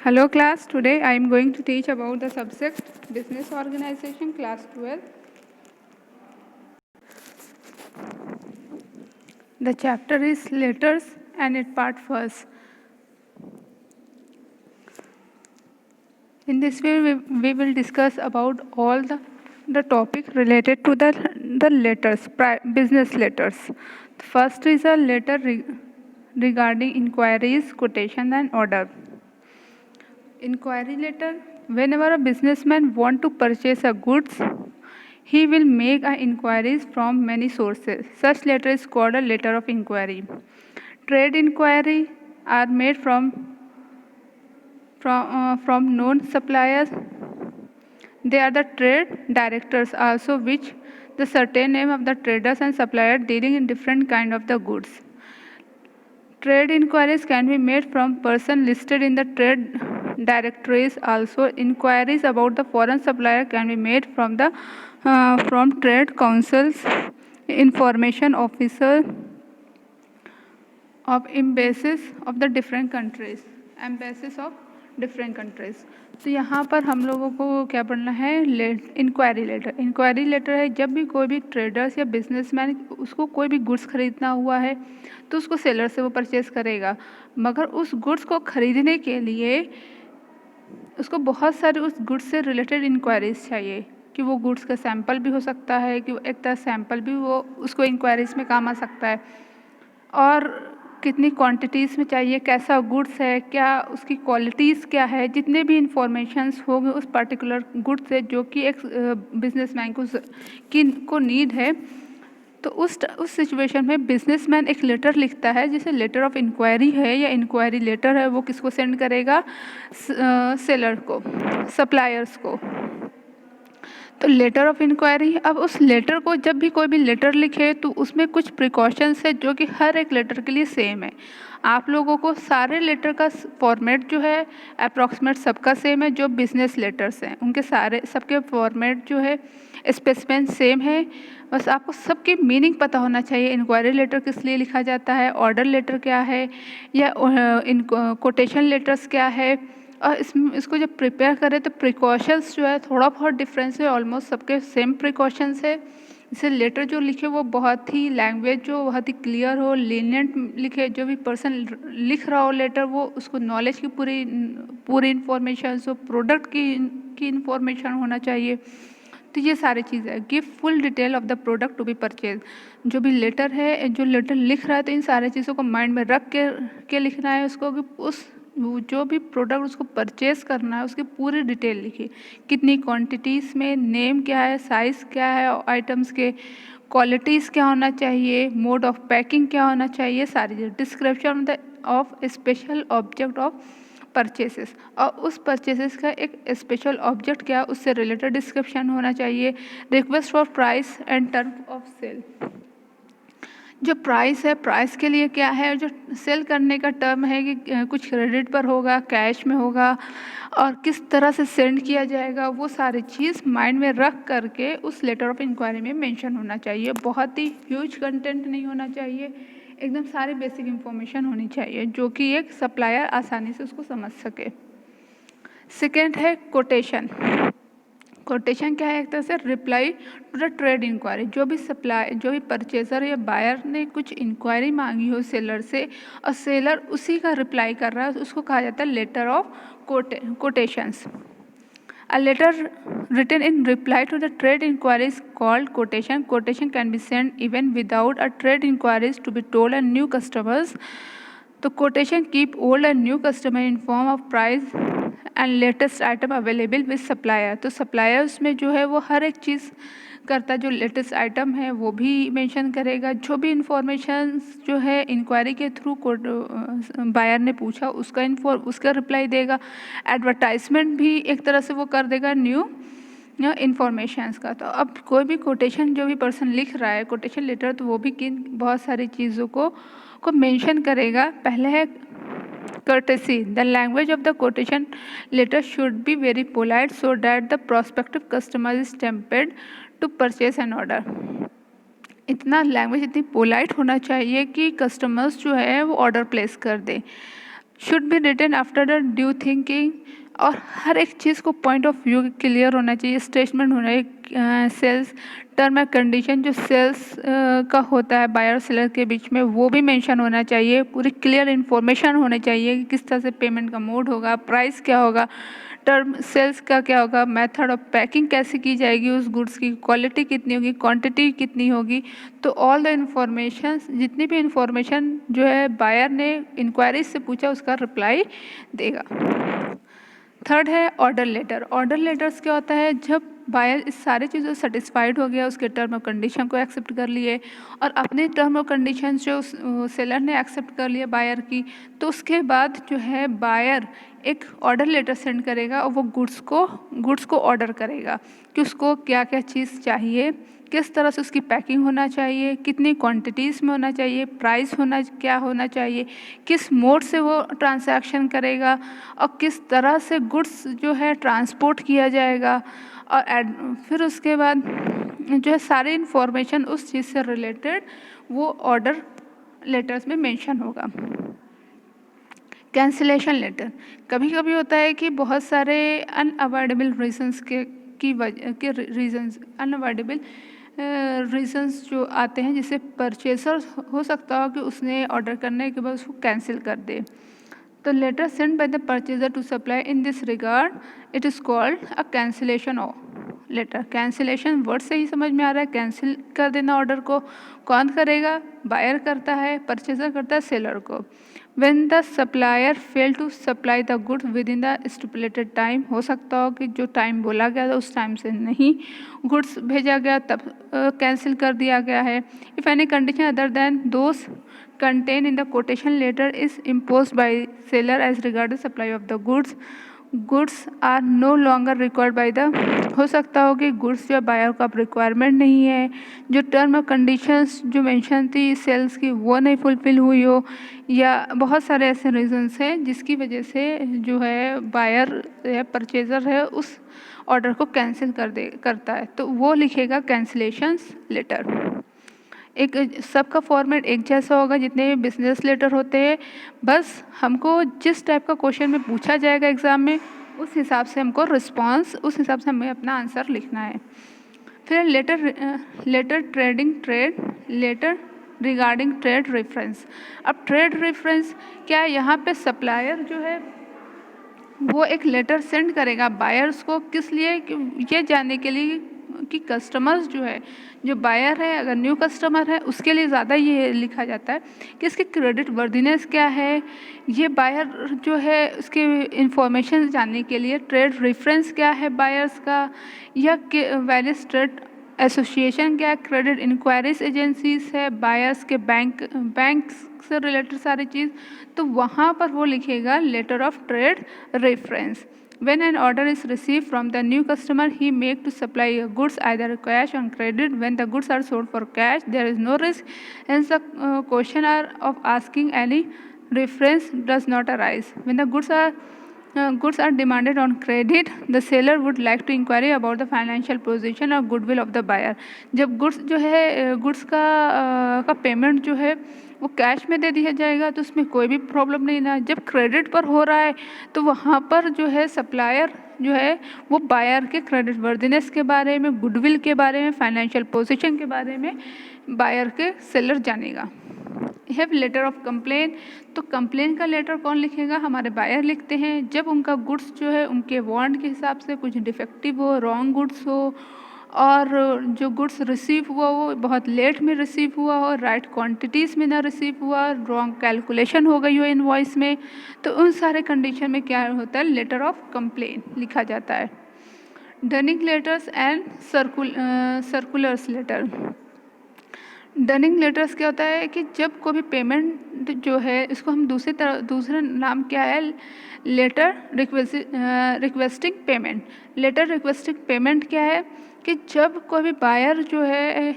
Hello class, today I am going to teach about the subject Business Organization class 12. The chapter is letters and it part first. In this way we will discuss about all the topic related to the letters, business letters. First is a letter regarding inquiries, quotation and order. Inquiry letter: whenever a businessman want to purchase a goods, he will make inquiries from many sources. Such letter is called a letter of inquiry. Trade inquiry are made from known suppliers. They are the trade directors also, which the certain name of the traders and suppliers dealing in different kind of the goods. Trade inquiries can be made from person listed in the trade directories. Also, inquiries about the foreign supplier can be made from trade councils, information officer of embassies of the different countries, embassies of different countries. तो यहाँ पर हम लोगों को क्या पढ़ना है? Inquiry letter. Inquiry letter है जब भी कोई भी ट्रेडर्स या बिजनेसमैन उसको कोई भी गुड्स खरीदना हुआ है तो उसको सेलर से वो परचेज़ करेगा, मगर उस गुड्स को खरीदने के लिए उसको बहुत सारे उस गुड्स से रिलेटेड इंक्वायरीज चाहिए कि वो गुड्स का सैंपल भी हो सकता है कि एक तरह सैंपल भी वो उसको इंक्वायरीज में काम आ सकता है, और कितनी क्वांटिटीज़ में चाहिए, कैसा गुड्स है, क्या उसकी क्वालिटीज़ क्या है, जितने भी इंफॉर्मेशंस होंगे उस पर्टिकुलर गुड्स से जो कि एक बिजनेसमैन को नीड है. तो उस सिचुएशन में बिजनेसमैन एक लेटर लिखता है जिसे लेटर ऑफ इंक्वायरी है या इंक्वायरी लेटर है. वो किसको सेंड करेगा? सेलर को, सप्लायर्स को. तो लेटर ऑफ इंक्वायरी. अब उस लेटर को जब भी कोई भी लेटर लिखे तो उसमें कुछ प्रिकॉशंस है जो कि हर एक लेटर के लिए सेम है. आप लोगों को सारे लेटर का फॉर्मेट जो है अप्रॉक्सीमेट सबका सेम है. जो बिजनेस लेटर्स हैं उनके सबके फॉर्मेट जो है स्पेसिफिकेशन सेम है. बस आपको सबकी मीनिंग पता होना चाहिए. इंक्वायरी लेटर किस लिए लिखा जाता है, ऑर्डर लेटर क्या है, या कोटेशन लेटर्स क्या है, और इसको जब प्रिपेयर करें तो प्रिकॉशंस जो है थोड़ा बहुत डिफरेंस है, ऑलमोस्ट सबके सेम प्रिकॉशंस है. इसे लेटर जो लिखे वो बहुत ही लैंग्वेज जो बहुत ही क्लियर हो, लीनियंट लिखे. जो भी पर्सन लिख रहा हो लेटर वो उसको नॉलेज की पूरी इंफॉर्मेशन, सो प्रोडक्ट की इंफॉर्मेशन होना चाहिए. तो ये सारी चीज़ें है. Give full detail of the product to be purchase. जो भी लेटर है, जो लेटर लिख रहा है तो इन सारी चीज़ों को माइंड में रख के लिखना है उसको कि उस जो भी प्रोडक्ट उसको परचेज़ करना है उसकी पूरी डिटेल लिखिए. कितनी क्वांटिटीज़ में, नेम क्या है, साइज़ क्या है आइटम्स के, क्वालिटीज़ क्या होना चाहिए, मोड ऑफ पैकिंग क्या होना चाहिए, सारी चीज़. Description of special object of purchases, और उस परचेसेस का एक स्पेशल ऑब्जेक्ट क्या उससे रिलेटेड डिस्क्रिप्शन होना चाहिए. Request for price and term of sale. जो प्राइस है, प्राइस के लिए क्या है, जो सेल करने का टर्म है कि कुछ क्रेडिट पर होगा, कैश में होगा, और किस तरह से सेंड किया जाएगा, वो सारी चीज़ माइंड में रख करके उस लेटर ऑफ इंक्वायरी में मेंशन होना चाहिए. बहुत ही ह्यूज कंटेंट नहीं होना चाहिए, एकदम सारी बेसिक इंफॉर्मेशन होनी चाहिए जो कि एक सप्लायर आसानी से उसको समझ सके. सेकेंड है कोटेशन. कोटेशन क्या है? एक तरह से reply to the trade inquiry. जो भी परचेजर या बायर ने कुछ इंक्वायरी मांगी हो सेलर से और सेलर उसी का रिप्लाई कर रहा है, उसको कहा जाता है letter of quotations. A letter written in reply to the trade inquiry is called quotation. Quotation can be sent even without a trade inquiries to be told and new customers. तो quotation keep old and new customer informed of price and latest item available with supplier. तो supplier उसमें जो है वो हर एक चीज़ करता, जो latest item है वो भी मेंशन करेगा. जो भी इंफॉर्मेशन जो है इंक्वायरी के थ्रू बायर ने पूछा उसका रिप्लाई देगा. एडवर्टाइजमेंट भी एक तरह से वो कर देगा न्यू इंफॉर्मेशंस का. तो अब कोई भी कोटेशन जो भी पर्सन लिख रहा है कोटेशन लेटर, तो वो भी किन बहुत सारी चीज़ों को मेंशन करेगा. पहले है courtesy. The language of the quotation letter should be very polite so that the prospective customer is tempted to purchase an order. इतना लैंग्वेज इतनी पोलाइट होना चाहिए कि कस्टमर्स जो है वो ऑर्डर प्लेस कर दे. Should be written after the due thinking, और हर एक चीज़ को पॉइंट ऑफ व्यू क्लियर होना चाहिए, स्टेटमेंट होना चाहिए, सेल्स टर्म एंड कंडीशन जो सेल्स का होता है बायर और सेलर के बीच में वो भी मेंशन होना चाहिए, पूरी क्लियर इन्फॉर्मेशन होनी चाहिए कि किस तरह से पेमेंट का मोड होगा, प्राइस क्या होगा, टर्म सेल्स का क्या होगा, मेथड ऑफ पैकिंग कैसे की जाएगी, उस गुड्स की क्वालिटी कितनी होगी, क्वांटिटी कितनी होगी। तो ऑल द इन्फॉर्मेशन, जितनी भी इन्फॉर्मेशन जो है बायर ने इंक्वायरीज से पूछा उसका रिप्लाई देगा। थर्ड है ऑर्डर लेटर। ऑर्डर लेटर्स क्या होता है, जब बायर इस सारी चीज़ों से सेटिस्फाइड हो गया, उसके टर्म और कंडीशन को एक्सेप्ट कर लिए और अपने टर्म और कंडीशन जो सेलर ने एक्सेप्ट कर लिए बायर की, तो उसके बाद जो है बायर एक ऑर्डर लेटर सेंड करेगा और वो गुड्स को ऑर्डर करेगा कि उसको क्या क्या चीज़ चाहिए, किस तरह से उसकी पैकिंग होना चाहिए, कितनी क्वांटिटीज़ में होना चाहिए, प्राइस क्या होना चाहिए, किस मोड से वो ट्रांजैक्शन करेगा और किस तरह से गुड्स जो है ट्रांसपोर्ट किया जाएगा। और फिर उसके बाद जो है सारी इन्फॉर्मेशन उस चीज़ से रिलेटेड वो ऑर्डर लेटर्स में मेंशन होगा। कैंसिलेशन लेटर, कभी कभी होता है कि बहुत सारे अनअवॉइडेबल रीजंस के रीजंस अनअवॉइडेबल रीजंस जो आते हैं, जिससे परचेसर हो सकता हो कि उसने ऑर्डर करने के बाद उसको कैंसिल कर दे। तो letter send by the purchaser to supply in this regard it is called a cancellation letter. Cancellation word से ही समझ में आ रहा है, कैंसिल कर देना ऑर्डर को। कौन करेगा? बायर करता है, परचेजर करता है सेलर को। When the supplier fail to supply the goods within the stipulated time, हो सकता हो कि जो टाइम बोला गया था उस टाइम से नहीं गुड्स भेजा गया, तब कैंसिल कर दिया गया है। If any condition other than those contained in the quotation letter is imposed by seller as regard the supply of the goods are no longer required by the, हो सकता हो कि गुड्स जो बायर को अब रिक्वायरमेंट नहीं है, जो टर्म और कंडीशंस जो मेंशन थी सेल्स की वो नहीं फुलफिल हुई हो, या बहुत सारे ऐसे रीजंस हैं जिसकी वजह से जो है बायर या परचेज़र है उस ऑर्डर को कैंसिल करता है, तो वो लिखेगा कैंसिलेशंस लेटर। एक सबका फॉर्मेट एक जैसा होगा, जितने भी बिजनेस लेटर होते हैं, बस हमको जिस टाइप का क्वेश्चन में पूछा जाएगा एग्ज़ाम में उस हिसाब से हमको रिस्पांस, उस हिसाब से हमें अपना आंसर लिखना है। फिर लेटर रिगार्डिंग ट्रेड रेफरेंस। अब ट्रेड रेफरेंस क्या है, यहाँ पे सप्लायर जो है वो एक लेटर सेंड करेगा बायर्स को, किस लिए? ये जानने के लिए कि कस्टमर्स जो है, जो बायर है अगर न्यू कस्टमर है उसके लिए ज़्यादा ये लिखा जाता है कि इसकी क्रेडिट वर्दीनेस क्या है। ये बायर जो है उसके इंफॉर्मेशन जानने के लिए ट्रेड रेफरेंस क्या है बायर्स का, या वैलिड ट्रेड एसोसिएशन क्या है, क्रेडिट इंक्वायरीज एजेंसीज है, बायर्स के बैंक से रिलेटेड सारी चीज़, तो वहाँ पर वो लिखेगा letter of trade reference. When an order is received from the new customer, he make to supply goods either cash or credit. When the goods are sold for cash, there is no risk. Hence, the question of asking any reference does not arise. When the goods are demanded on credit, the seller would like to inquire about the financial position or goodwill of the buyer. जब goods जो है goods का payment जो है वो cash में दे दिया जाएगा तो उसमें कोई भी प्रॉब्लम नहीं ना। जब क्रेडिट पर हो रहा है तो वहाँ पर जो है सप्लायर जो है वो बायर के क्रेडिट वर्दीनेस के बारे में, गुडविल के बारे में, फाइनेंशियल पोजीशन के बारे में बायर के सेलर जानेगा। हैव लेटर ऑफ कंप्लेन, तो कंप्लेन का लेटर कौन लिखेगा? हमारे बायर लिखते हैं। जब उनका गुड्स जो है उनके वांट के हिसाब से कुछ डिफेक्टिव हो, रॉन्ग गुड्स हो, और जो गुड्स रिसीव हुआ वो बहुत लेट में रिसीव हुआ हो, राइट क्वांटिटीज़ में ना रिसीव हुआ, रॉन्ग कैलकुलेशन हो गई हो इनवॉइस में, तो उन सारे कंडीशन में क्या होता है? लेटर ऑफ कंप्लेन लिखा जाता है। Dunning letters and circulars letter. Dunning letters क्या होता है कि जब कोई भी पेमेंट जो है इसको हम दूसरा नाम क्या है? Letter requesting payment. Letter requesting payment क्या है कि जब कोई भी बायर जो है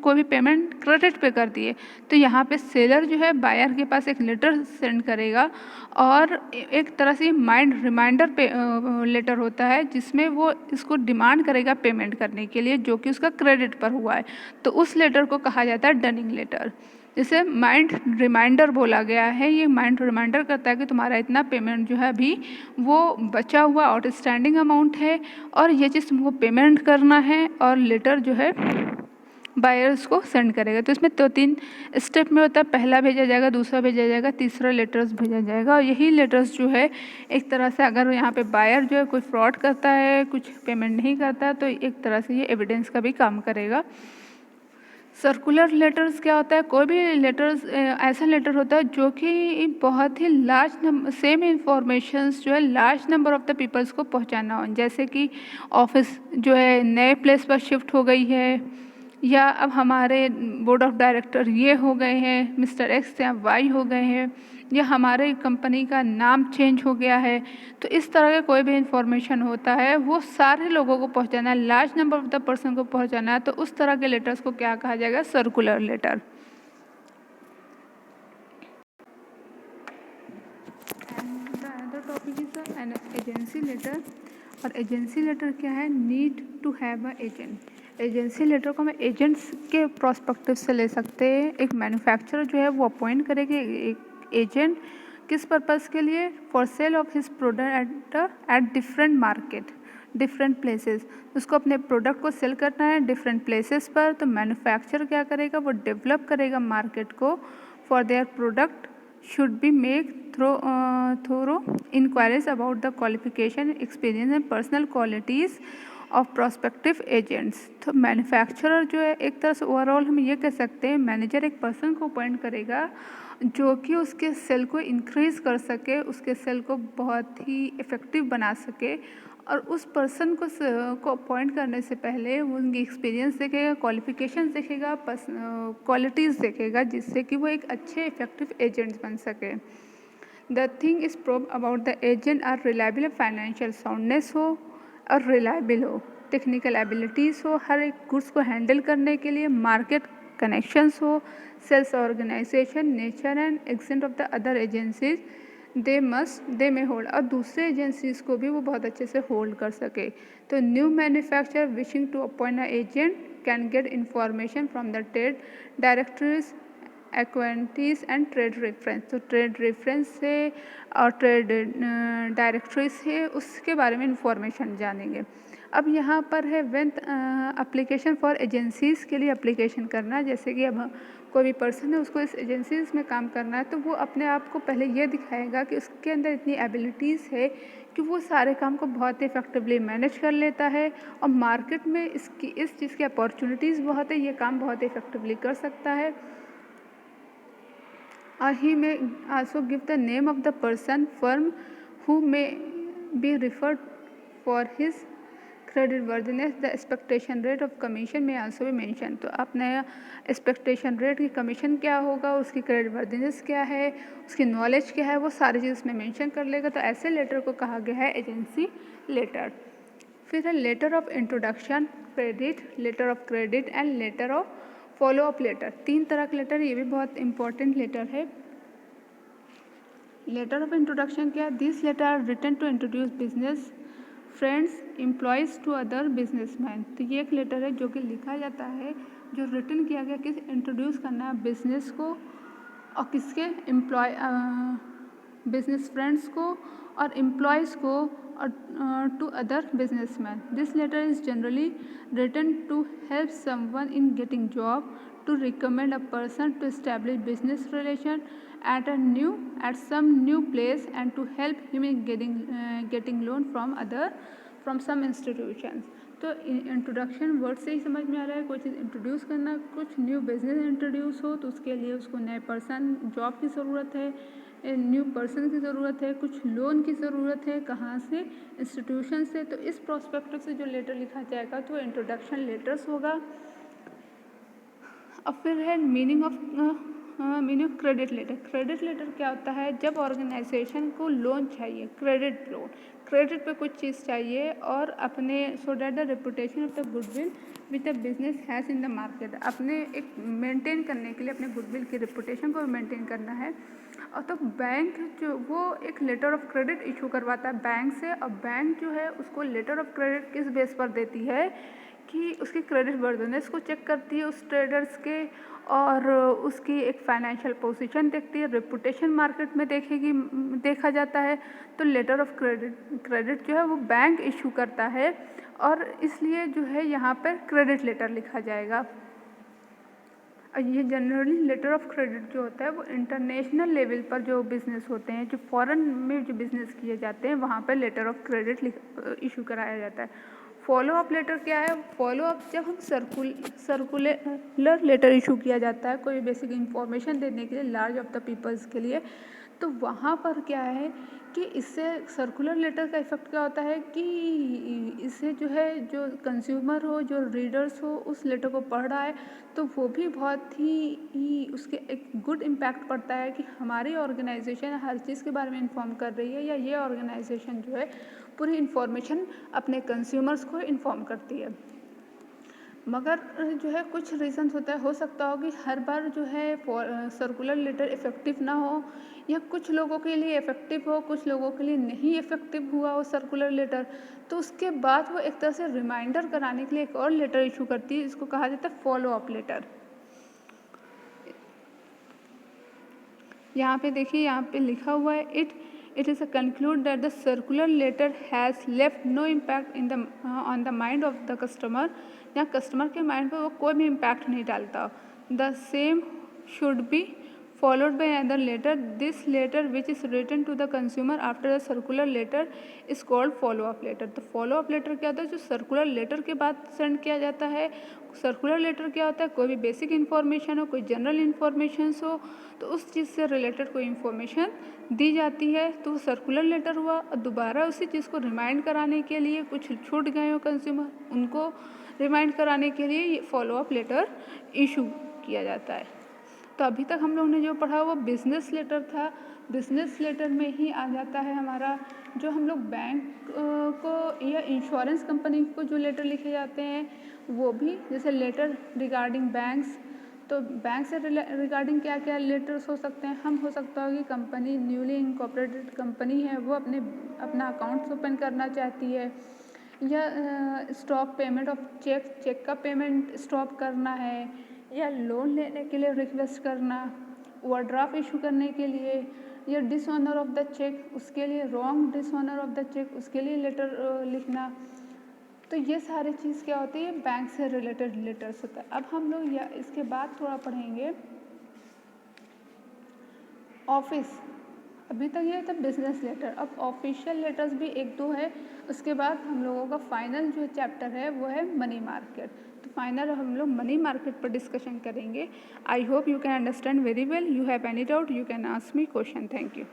कोई भी पेमेंट क्रेडिट पे कर दिए तो यहाँ पे सेलर जो है बायर के पास एक लेटर सेंड करेगा, और एक तरह से माइंड रिमाइंडर पे लेटर होता है जिसमें वो इसको डिमांड करेगा पेमेंट करने के लिए जो कि उसका क्रेडिट पर हुआ है, तो उस लेटर को कहा जाता है डनिंग लेटर। इसे माइंड रिमाइंडर बोला गया है। ये माइंड रिमाइंडर करता है कि तुम्हारा इतना पेमेंट जो है अभी वो बचा हुआ आउटस्टैंडिंग अमाउंट है और ये चीज़ तुमको पेमेंट करना है, और लेटर जो है बायर्स को सेंड करेगा। तो इसमें 3 स्टेप में होता है, पहला भेजा जाएगा, दूसरा भेजा जाएगा, तीसरा लेटर्स भेजा जाएगा। और यही लेटर्स जो है एक तरह से अगर यहाँ पे बायर जो है कोई फ्रॉड करता है, कुछ पेमेंट नहीं करता, तो एक तरह से ये एविडेंस का भी काम करेगा। सर्कुलर लेटर्स क्या होता है? कोई भी लेटर्स ऐसा लेटर होता है जो कि बहुत ही लार्ज नंबर सेम इंफॉर्मेशंस जो है large number of the peoples को पहुंचाना हो। जैसे कि ऑफिस जो है नए प्लेस पर शिफ्ट हो गई है, या अब हमारे बोर्ड ऑफ डायरेक्टर ये हो गए हैं, मिस्टर एक्स या वाई हो गए हैं, या हमारे कंपनी का नाम चेंज हो गया है। तो इस तरह का कोई भी इंफॉर्मेशन होता है वो सारे लोगों को पहुंचाना है, large number of the person को पहुंचाना है। तो उस तरह के लेटर्स को क्या कहा जाएगा? Circular letter. And the other topic is an agency letter. और एजेंसी लेटर क्या है? Need to have a agent. Agency letter को हम एजेंट्स के प्रोस्पेक्टिव से ले सकते हैं। एक मैन्युफैक्चरर जो है वो अपॉइंट करेगी एक एजेंट, किस पर्पज़ के लिए? For sale of his product at different market, different places. उसको अपने प्रोडक्ट को सेल करना है डिफरेंट प्लेसेस पर। तो मैन्युफैक्चरर क्या करेगा? वो डेवलप करेगा मार्केट को for their product should be made thorough inquiries about the qualification, experience and personal qualities of prospective agents। तो मैन्युफैक्चरर जो है एक तरह से ओवरऑल हम ये कह सकते हैं, मैनेजर एक पर्सन को अपॉइंट करेगा जो कि उसके सेल को इंक्रीज़ कर सके, उसके सेल को बहुत ही इफ़ेक्टिव बना सके। और उस पर्सन को अपॉइंट करने से पहले वो उनकी एक्सपीरियंस देखेगा, क्वालिफिकेशन देखेगा, क्वालिटीज़ देखेगा, जिससे कि वो एक अच्छे इफेक्टिव एजेंट्स बन सके। The thing is prove about the agent are reliable, financial soundness हो और रिलायबल हो, टेक्निकल एबिलिटीज़ हो, हर एक गुड्स को हैंडल करने के लिए, मार्केट कनेक्शंस हो, sales organisation, nature and extent of the other agencies they may hold. और दूसरे एजेंसीज को भी वो बहुत अच्छे से होल्ड कर सके। तो new manufacturer wishing to appoint a agent can get information from the trade directories, acquaintances and trade reference. तो ट्रेड रेफरेंस से और ट्रेड डायरेक्टरी से उसके बारे में इंफॉर्मेशन जानेंगे। अब यहाँ पर है व्हेन एप्लीकेशन फॉर एजेंसीज़ के लिए एप्लीकेशन करना। जैसे कि अब कोई भी पर्सन है उसको इस एजेंसीज़ में काम करना है, तो वो अपने आप को पहले ये दिखाएगा कि उसके अंदर इतनी एबिलिटीज़ है कि वो सारे काम को बहुत ही इफेक्टिवली मैनेज कर लेता है, और मार्केट में इस चीज़ की अपॉर्चुनिटीज़ बहुत है, ये काम बहुत इफेक्टिवली कर सकता है। He may also give the name of the person, firm who may be referred for his credit worthiness. The expectation rate of commission may also be mentioned। तो अपने एक्सपेक्टेशन रेट की कमीशन क्या होगा, उसकी credit worthiness क्या है, उसकी knowledge क्या है, वो सारी चीज़ में मेंशन कर लेगा। तो ऐसे लेटर को कहा गया है एजेंसी लेटर। फिर है letter of introduction, credit, letter of credit and letter of follow up letter. 3 तरह के लेटर, ये भी बहुत इंपॉर्टेंट लेटर है। लेटर ऑफ इंट्रोडक्शन क्या है? This letter are written to introduce business friends employees to other businessman. तो ये एक लेटर है जो कि लिखा जाता है, जो रिटन किया गया किस इंट्रोड्यूस करना है बिजनेस को और किसके एम्प्लॉय बिजनेस फ्रेंड्स को और एम्प्लॉयज़ को और to other businessman. This letter is generally written to help someone in getting job, to recommend a person to establish business relation at some new place and to help him in getting loan from some institutions। तो introduction word से ही समझ में आ रहा है, कोई चीज़ introduce करना, कुछ न्यू बिजनेस इंट्रोड्यूस हो तो उसके लिए उसको नए पर्सन जॉब की ज़रूरत है, न्यू पर्सन की ज़रूरत है, कुछ लोन की ज़रूरत है, कहाँ से? इंस्टीट्यूशन से। तो इस प्रोस्पेक्टिव से जो लेटर लिखा जाएगा तो इंट्रोडक्शन लेटर्स होगा। अब फिर है meaning of credit letter. Credit letter क्या होता है? जब ऑर्गेनाइजेशन को लोन चाहिए, क्रेडिट लोन, क्रेडिट पे कुछ चीज़ चाहिए और अपने so that the reputation of the goodwill with the business has in the market, अपने एक मेंटेन करने के लिए अपने गुडविल की रेपुटेशन को मेंटेन करना है, और तो बैंक जो वो एक लेटर ऑफ क्रेडिट इशू करवाता है बैंक से, और बैंक जो है उसको लेटर ऑफ क्रेडिट किस बेस पर देती है कि उसकी क्रेडिट वर्दीनेस को चेक करती है उस ट्रेडर्स के, और उसकी एक फाइनेंशियल पोजीशन देखती है, रेपुटेशन मार्केट में देखा जाता है। तो लेटर ऑफ क्रेडिट जो है वो बैंक इशू करता है, और इसलिए जो है यहाँ पर क्रेडिट लेटर लिखा जाएगा। ये जनरली लेटर ऑफ क्रेडिट जो होता है वो इंटरनेशनल लेवल पर जो बिज़नेस होते हैं, जो फॉरेन में जो बिज़नेस किए जाते हैं, वहाँ पर लेटर ऑफ क्रेडिट इशू कराया जाता है। फॉलो अप लेटर क्या है? फॉलो अप जब हम सर्कुलर लेटर इशू किया जाता है कोई बेसिक इंफॉर्मेशन देने के लिए लार्ज ऑफ द पीपल्स के लिए, तो वहाँ पर क्या है कि इससे सर्कुलर लेटर का इफ़ेक्ट क्या होता है कि इससे जो है जो कंज्यूमर हो, जो रीडर्स हो, उस लेटर को पढ़ रहा है तो वो भी बहुत ही उसके एक गुड इम्पैक्ट पड़ता है कि हमारी ऑर्गेनाइजेशन हर चीज़ के बारे में इन्फॉर्म कर रही है, या ये ऑर्गेनाइजेशन जो है पूरी इन्फॉर्मेशन अपने कंज्यूमर्स को इन्फॉर्म करती है। मगर जो है कुछ रीज़न्स होता है, हो सकता हो कि हर बार जो है सर्कुलर लेटर इफ़ेक्टिव ना हो, या कुछ लोगों के लिए इफ़ेक्टिव हो, कुछ लोगों के लिए नहीं इफ़ेक्टिव हुआ हो सर्कुलर लेटर, तो उसके बाद वो एक तरह से रिमाइंडर कराने के लिए एक और लेटर इशू करती है, इसको कहा जाता है फॉलो अप लेटर। यहाँ पे देखिए, यहाँ पे लिखा हुआ है it is a conclude that the circular letter has left no impact in the on the mind of the customer. यहाँ कस्टमर के माइंड पर वो कोई भी इम्पैक्ट नहीं डालता। The same should be followed by another letter. This letter which is written to the consumer after the circular letter is called follow up letter. तो follow up letter क्या होता है? जो सर्कुलर लेटर के बाद send किया जाता है। सर्कुलर लेटर क्या होता है? कोई भी बेसिक इन्फॉर्मेशन हो, कोई जनरल इन्फॉर्मेशन हो, तो उस चीज़ से रिलेटेड कोई इन्फॉर्मेशन दी जाती है, तो वो सर्कुलर लेटर हुआ। और दोबारा उसी चीज़ को रिमाइंड कराने के लिए, कुछ छूट गए हो कंज्यूमर, उनको रिमाइंड कराने के लिए ये फॉलो अप लेटर इशू किया जाता है। तो अभी तक हम लोग ने जो पढ़ा वो बिज़नेस लेटर था। बिज़नेस लेटर में ही आ जाता है हमारा जो हम लोग बैंक को या इंश्योरेंस कंपनी को जो लेटर लिखे जाते हैं वो भी, जैसे लेटर रिगार्डिंग बैंक्स। तो बैंक से रिगार्डिंग क्या क्या लेटर्स हो सकते हैं? हम हो सकता हो कि कंपनी न्यूली इनकॉर्पोरेटेड कंपनी है, वो अपना अकाउंट्स ओपन करना चाहती है, या स्टॉप पेमेंट ऑफ चेक का पेमेंट स्टॉप करना है, या लोन लेने के लिए रिक्वेस्ट करना, ओवरड्राफ्ट इशू करने के लिए, या डिसऑनर ऑफ द चेक उसके लिए, wrong dishonour of the cheque उसके लिए लेटर लिखना। तो ये सारी चीज़ क्या होती है? बैंक से रिलेटेड लेटर्स होता है। अब हम लोग या इसके बाद थोड़ा पढ़ेंगे ऑफिस। अभी तक ये था बिजनेस लेटर, अब ऑफिशियल लेटर्स भी एक दो है। उसके बाद हम लोगों का फाइनल जो चैप्टर है वो है मनी मार्केट। तो फाइनल हम लोग मनी मार्केट पर डिस्कशन करेंगे। I hope you can understand very well. You have any doubt you can ask me question. Thank you.